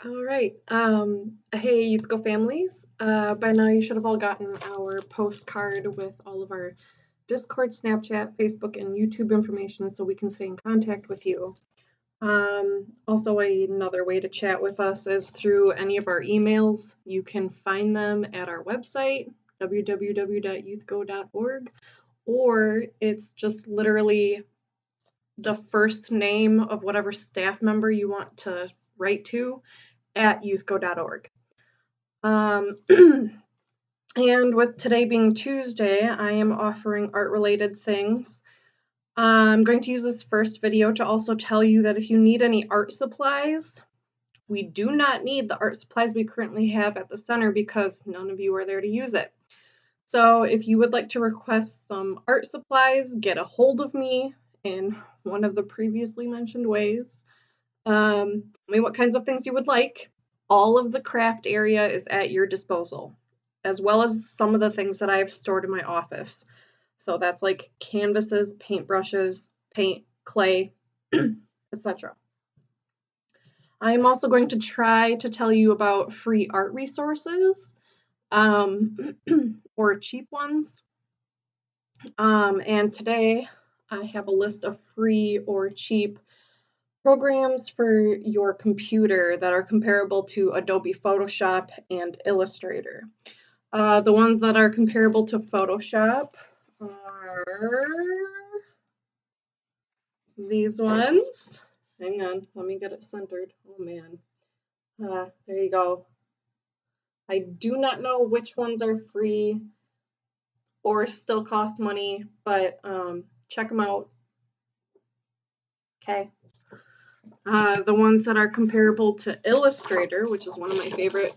All right. Hey, Youth Go families. By now you should have all gotten our postcard with all of our Discord, Snapchat, Facebook, and YouTube information so we can stay in contact with you. Also, another way to chat with us is through any of our emails. You can find them at our website, www.youthgo.org, or it's just literally the first name of whatever staff member you want to write to at youthgo.org. And with today being Tuesday, I am offering art-related things. I'm going to use this first video to also tell you that if you need any art supplies, we do not need the art supplies we currently have at the center because none of you are there to use it. So if you would like to request some art supplies, get a hold of me in one of the previously mentioned ways. Tell me what kinds of things you would like. All of the craft area is at your disposal, as well as some of the things that I have stored in my office. So that's like canvases, paintbrushes, paint, clay, etc. I am also going to try to tell you about free art resources, or cheap ones. And today I have a list of free or cheap programs for your computer that are comparable to Adobe Photoshop and Illustrator. The ones that are comparable to Photoshop are these ones. Hang on, let me get it centered. Oh man. There you go. I do not know which ones are free or still cost money, but check them out. Okay. The ones that are comparable to Illustrator, which is one of my favorite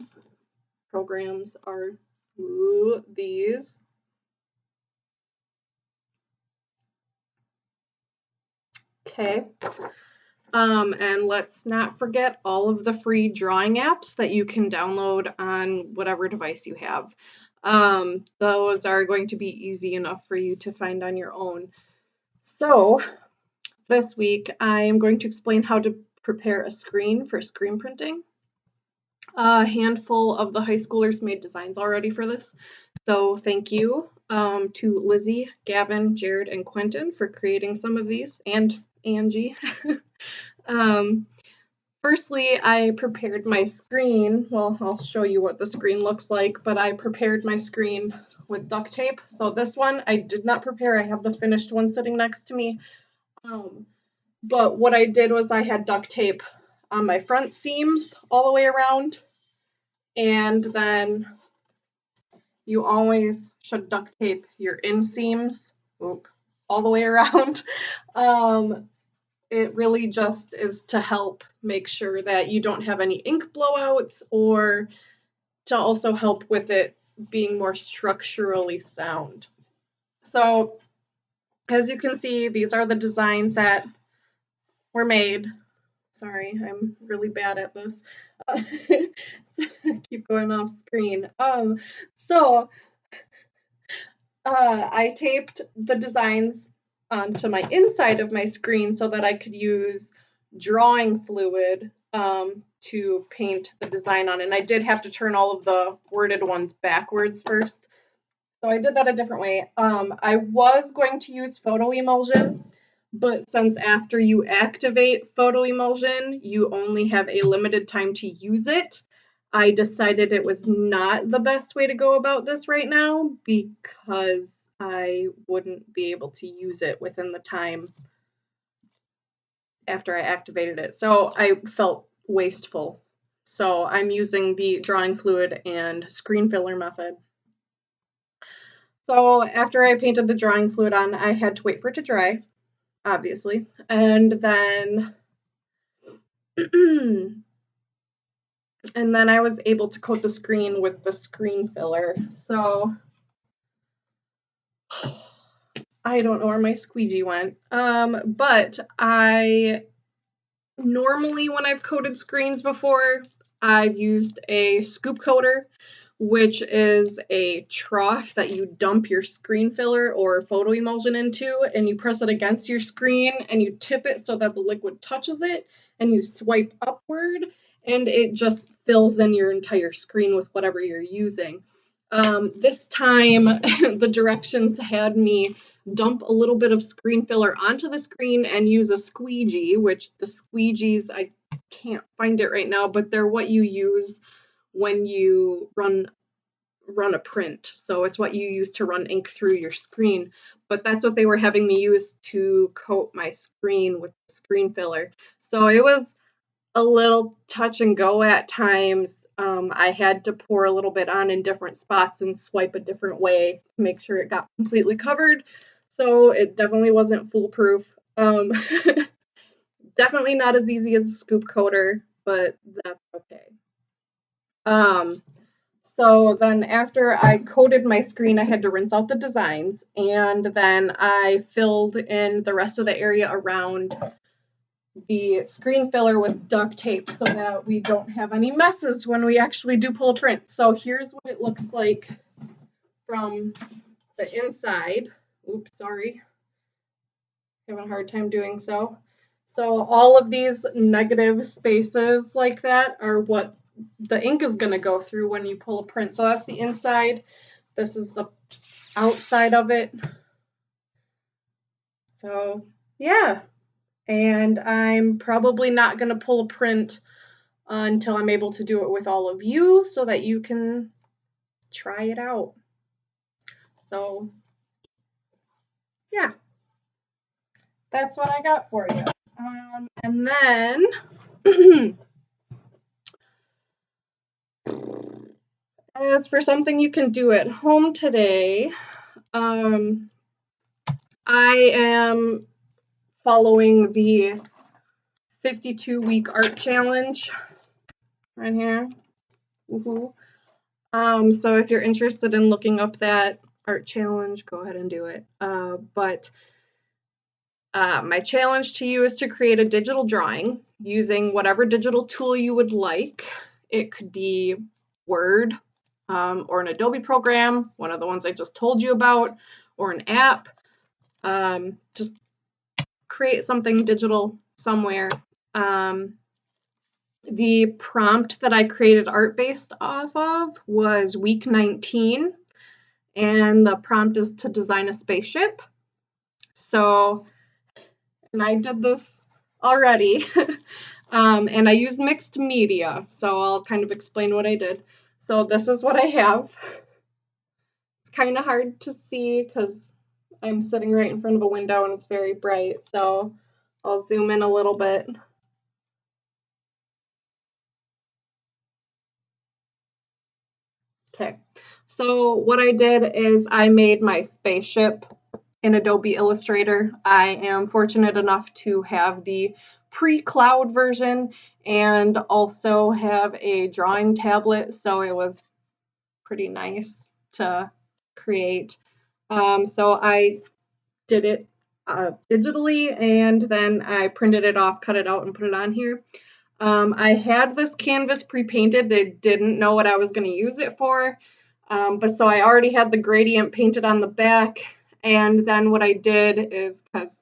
programs, are these. Okay. And let's not forget all of the free drawing apps that you can download on whatever device you have. Those are going to be easy enough for you to find on your own. So this week I am going to explain how to prepare a screen for screen printing. A handful of the high schoolers made designs already for this, so thank you to Lizzie, Gavin, Jared, and Quentin for creating some of these, and Angie. Firstly, I prepared my screen. Well, I'll show you what the screen looks like, but I prepared my screen with duct tape. So this one I did not prepare. I have the finished one sitting next to me. But what I did was I had duct tape on my front seams all the way around, and then you always should duct tape your inseams all the way around. It really just is to help make sure that you don't have any ink blowouts, or to also help with it being more structurally sound. So as you can see, these are the designs that were made. Sorry, I'm really bad at this. So I keep going off screen. I taped the designs onto my inside of my screen so that I could use drawing fluid to paint the design on. And I did have to turn all of the worded ones backwards first. So I did that a different way. I was going to use photo emulsion, but since after you activate photo emulsion, you only have a limited time to use it, I decided it was not the best way to go about this right now because I wouldn't be able to use it within the time after I activated it. So I felt wasteful. So I'm using the drawing fluid and screen filler method. So after I painted the drawing fluid on, I had to wait for it to dry, obviously. And then and then I was able to coat the screen with the screen filler. So I don't know where my squeegee went. But I normally, when I've coated screens before, I've used a scoop coater, which is a trough that you dump your screen filler or photo emulsion into, and you press it against your screen and you tip it so that the liquid touches it, and you swipe upward, and it just fills in your entire screen with whatever you're using. This time, the directions had me dump a little bit of screen filler onto the screen and use a squeegee, which the squeegees, I can't find it right now, but they're what you use when you run a print. So it's what you use to run ink through your screen. But that's what they were having me use to coat my screen with screen filler. So it was a little touch and go at times. I had to pour a little bit on in different spots and swipe a different way to make sure it got completely covered. So it definitely wasn't foolproof. Definitely not as easy as a scoop coater, but that's okay. So then after I coated my screen, I had to rinse out the designs, and then I filled in the rest of the area around the screen filler with duct tape so that we don't have any messes when we actually do pull a print. So here's what it looks like from the inside. Oops, sorry. Having a hard time doing so. So all of these negative spaces like that are what the ink is going to go through when you pull a print. So that's the inside. This is the outside of it. So yeah, and I'm probably not going to pull a print until I'm able to do it with all of you so that you can try it out. So yeah, that's what I got for you. And then as for something you can do at home today, I am following the 52-week art challenge right here. Woohoo. So if you're interested in looking up that art challenge, go ahead and do it. But my challenge to you is to create a digital drawing using whatever digital tool you would like. It could be Word or an Adobe program, one of the ones I just told you about, or an app. Just create something digital somewhere. The prompt that I created art based off of was week 19, and the prompt is to design a spaceship. So, and I did this already, and I used mixed media, so I'll kind of explain what I did. So this is what I have. It's kind of hard to see because I'm sitting right in front of a window and it's very bright, so I'll zoom in a little bit. Okay, so what I did is I made my spaceship in Adobe Illustrator. I am fortunate enough to have the pre-cloud version and also have a drawing tablet, so it was pretty nice to create. So I did it digitally, and then I printed it off, cut it out, and put it on here. I had this canvas pre-painted. I didn't know what I was going to use it for, but so I already had the gradient painted on the back, and then what I did is, because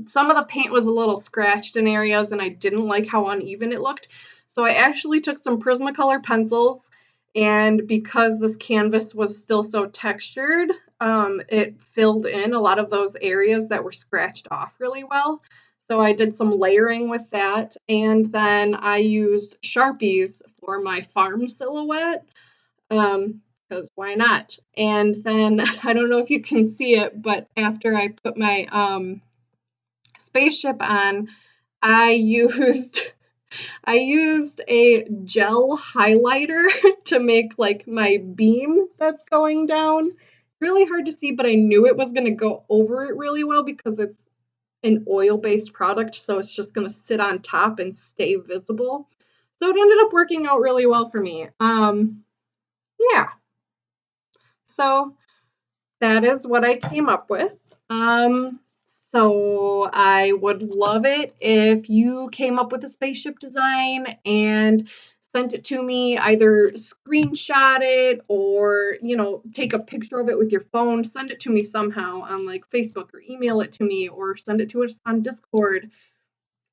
some of the paint was a little scratched in areas and I didn't like how uneven it looked, so I actually took some Prismacolor pencils, and because this canvas was still so textured, it filled in a lot of those areas that were scratched off really well. So I did some layering with that, and then I used Sharpies for my farm silhouette, because why not? And then, I don't know if you can see it, but after I put my spaceship on, I used a gel highlighter to make like my beam that's going down. Really hard to see, but I knew it was going to go over it really well because it's an oil-based product, so it's just going to sit on top and stay visible. So it ended up working out really well for me. Yeah. So that is what I came up with. So I would love it if you came up with a spaceship design and sent it to me, either screenshot it or, take a picture of it with your phone, send it to me somehow on like Facebook, or email it to me, or send it to us on Discord.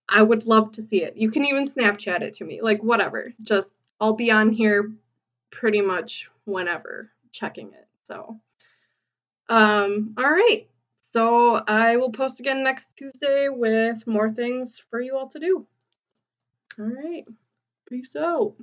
I would love to see it. You can even Snapchat it to me, like whatever. Just I'll be on here pretty much whenever checking it. So, all right. So I will post again next Tuesday with more things for you all to do. All right. Peace out.